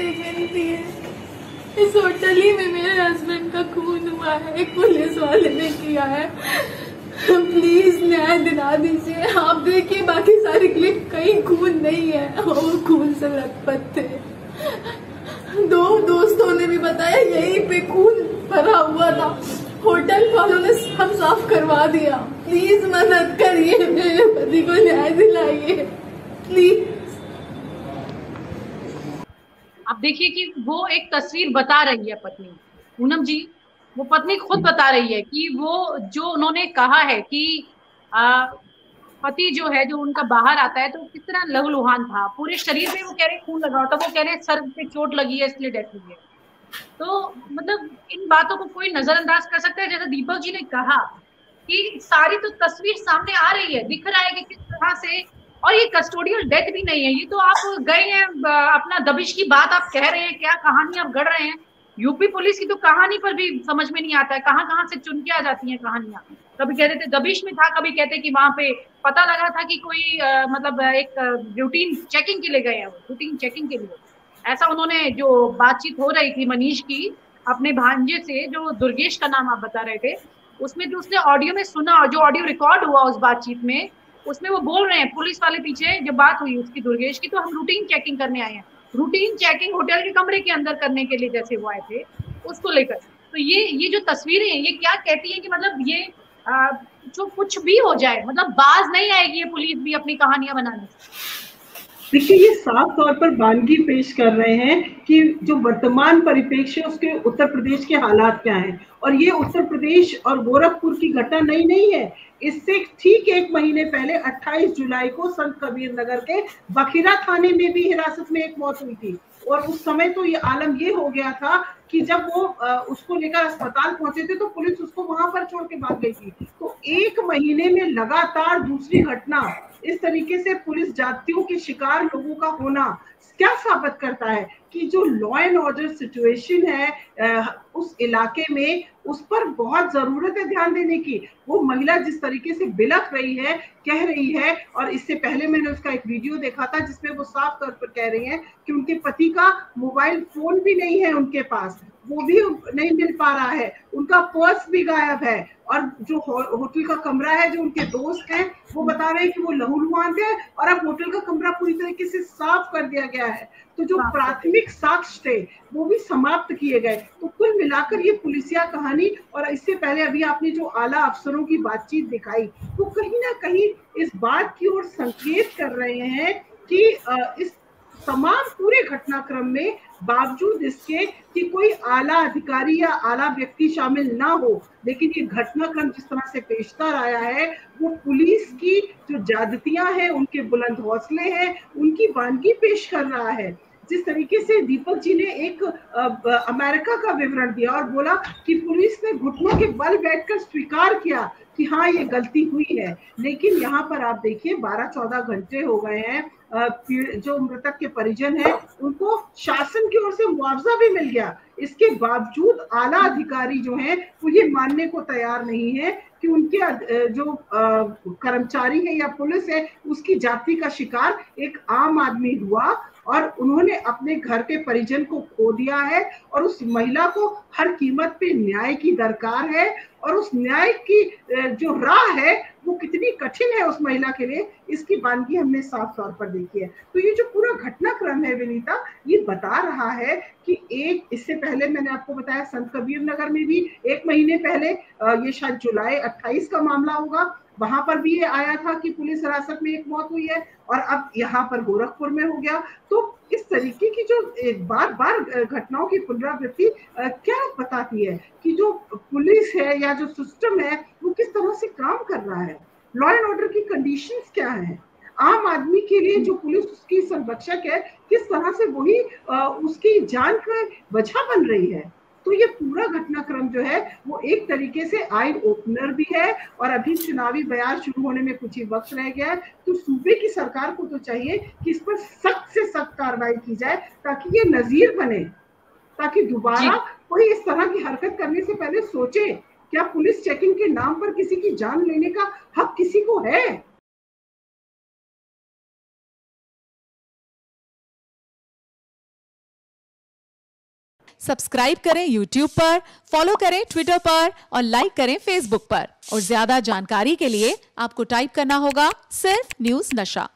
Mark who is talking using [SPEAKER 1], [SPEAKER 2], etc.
[SPEAKER 1] आपसे एक विनती है, इस होटल ही में मेरे हस्बैंड का खून हुआ है, एक पुलिस वाले ने किया है। प्लीज न्याय दिला दीजिए। आप देखिए बाकी सारी क्लिप, कहीं खून नहीं है, वो खून से लथपथ थे। दो दोस्तों ने भी बताया यहीं पे खून भरा हुआ था, होटल वालों ने सब साफ करवा दिया। प्लीज मदद करिए, मेरे पति को न्याय दिलाइए प्लीज।
[SPEAKER 2] आप देखिए कि वो एक तस्वीर बता रही है पत्नी, पूनम जी, वो पत्नी खुद बता रही है कि वो जो उन्होंने कहा है कि आ, पति जो है, जो उनका बाहर आता है तो किस तरह लहूलुहान था, पूरे शरीर में वो कह रहे खून लगा होता, वो कह रहे सर पे चोट लगी है इसलिए डेथ हुई है। तो मतलब इन बातों को कोई नजरअंदाज कर सकता है? जैसे दीपक जी ने कहा कि सारी तो तस्वीर सामने आ रही है, दिख रहा है कि किस तरह से, और ये कस्टोडियल डेथ भी नहीं है, ये तो आप गए हैं अपना दबिश की बात आप कह रहे हैं, क्या कहानी आप गढ़ रहे हैं। यूपी पुलिस की तो कहानी पर भी समझ में नहीं आता है, कहाँ कहाँ से चुन के आ जाती हैं कहानियां। कभी कहते थे दबिश में था, कभी कहते कि वहां पे पता लगा था कि कोई मतलब एक रूटीन चेकिंग के लिए गए हैं, रूटीन चेकिंग के लिए। ऐसा उन्होंने, जो बातचीत हो रही थी मनीष की अपने भांजे से, जो दुर्गेश का नाम आप बता रहे थे, उसमें जो उसने ऑडियो में सुना और जो ऑडियो रिकॉर्ड हुआ उस बातचीत में, उसमें वो बोल रहे हैं पुलिस वाले पीछे जब बात हुई उसकी दुर्गेश की, तो हम रूटीन चेकिंग करने आए हैं। रूटीन चेकिंग होटल के कमरे के अंदर करने के लिए जैसे वो आए थे, उसको लेकर। तो ये जो तस्वीरें हैं ये क्या कहती हैं कि मतलब ये आ, जो कुछ भी हो जाए, मतलब बाज नहीं आएगी ये पुलिस भी अपनी कहानियां बनाने से।
[SPEAKER 3] देखिए, ये साफ तौर पर बानगी पेश कर रहे हैं कि जो वर्तमान परिप्रेक्ष्य उसके उत्तर प्रदेश के हालात क्या हैं। और ये उत्तर प्रदेश और गोरखपुर की घटना नई नहीं है। इससे ठीक एक महीने पहले 28 जुलाई को संत कबीर नगर के बखिरा थाने में भी हिरासत में एक मौत हुई थी। और उस समय तो ये आलम ये हो गया था कि जब वो उसको लेकर अस्पताल पहुंचे थे तो पुलिस उसको वहां पर छोड़ के भाग गई थी। तो एक महीने में लगातार दूसरी घटना, इस तरीके से पुलिस जातियों के शिकार लोगों का होना क्या साबित करता है कि जो लॉ एंड ऑर्डर सिचुएशन है उस इलाके में, उस पर बहुत जरूरत है ध्यान देने की। वो महिला जिस तरीके से बिलख रही है, कह रही है, और इससे पहले मैंने उसका एक वीडियो देखा था जिसमें वो साफ तौर पर कह रही है कि उनके पति का मोबाइल फोन भी नहीं है उनके पास, वो भी नहीं मिल पा रहा है, उनका पर्स भी गायब है। और जो होटल का कमरा है, जो उनके दोस्त हैं वो बता रहे हैं कि वो लहूलुहान थे और अब होटल का कमरा पूरी तरीके से साफ कर दिया गया है। तो जो प्राथमिक साक्ष्य थे वो भी समाप्त किए गए। तो कुल मिलाकर ये पुलिसिया कहानी, और इससे पहले अभी आपने जो आला अफसरों की बातचीत दिखाई, वो कहीं ना कहीं इस बात की ओर संकेत कर रहे हैं कि इस तमाम पूरे घटनाक्रम में बावजूद इसके कि कोई आला अधिकारी या आला व्यक्ति शामिल ना हो, लेकिन ये घटनाक्रम जिस तरह से पेशतर आया है, वो पुलिस की जो ज्यादतियां हैं, उनके बुलंद हौसले हैं, उनकी वानगी पेश कर रहा है। जिस तरीके से दीपक जी ने एक अमेरिका का विवरण दिया और बोला कि पुलिस ने घुटनों के बल बैठकर स्वीकार किया कि हाँ ये गलती हुई है। लेकिन यहाँ पर आप देखिए 12-14 घंटे हो गए हैं, जो मृतक के परिजन हैं उनको शासन की ओर से मुआवजा भी मिल गया, इसके बावजूद आला अधिकारी जो हैं वो ये मानने को तैयार नहीं है कि उनके जो कर्मचारी है या पुलिस है उसकी जाति का शिकार एक आम आदमी हुआ, और उन्होंने अपने घर के परिजन को खो दिया है। और उस महिला को हर कीमत पे न्याय की दरकार है, और उस न्याय की जो राह है वो कितनी कठिन है उस महिला के लिए, इसकी वानगी हमने साफ तौर पर देखी है। तो ये जो पूरा घटनाक्रम है विनीता, ये बता रहा है कि एक, इससे पहले मैंने आपको बताया संत कबीर नगर में भी एक महीने पहले, ये शायद जुलाई 28 का मामला होगा, वहां पर भी ये आया था कि पुलिस हिरासत में एक मौत हुई है, और अब यहाँ पर गोरखपुर में हो गया। तो इस तरीके की जो बार बार घटनाओं की पुनरावृत्ति क्या बताती है कि जो पुलिस है या जो सिस्टम है वो किस तरह से काम कर रहा है, लॉ एंड ऑर्डर की कंडीशंस क्या है, आम आदमी के लिए जो पुलिस उसकी संरक्षक है किस तरह से वही उसकी जान का वजह बन रही है। तो ये पूरा घटनाक्रम जो है वो एक तरीके से आई ओपनर भी है, और अभी चुनावी बयान शुरू होने में कुछ ही वक्त रह गया है। तो सूबे की सरकार को तो चाहिए कि इस पर सख्त से सख्त कार्रवाई की जाए ताकि ये नजीर बने, ताकि दोबारा कोई इस तरह की हरकत करने से पहले सोचे क्या पुलिस चेकिंग के नाम पर किसी की जान लेने का हक किसी को है।
[SPEAKER 4] सब्सक्राइब करें YouTube पर, फॉलो करें Twitter पर और लाइक करें Facebook पर। और ज्यादा जानकारी के लिए आपको टाइप करना होगा सिर्फ न्यूज़ नशा।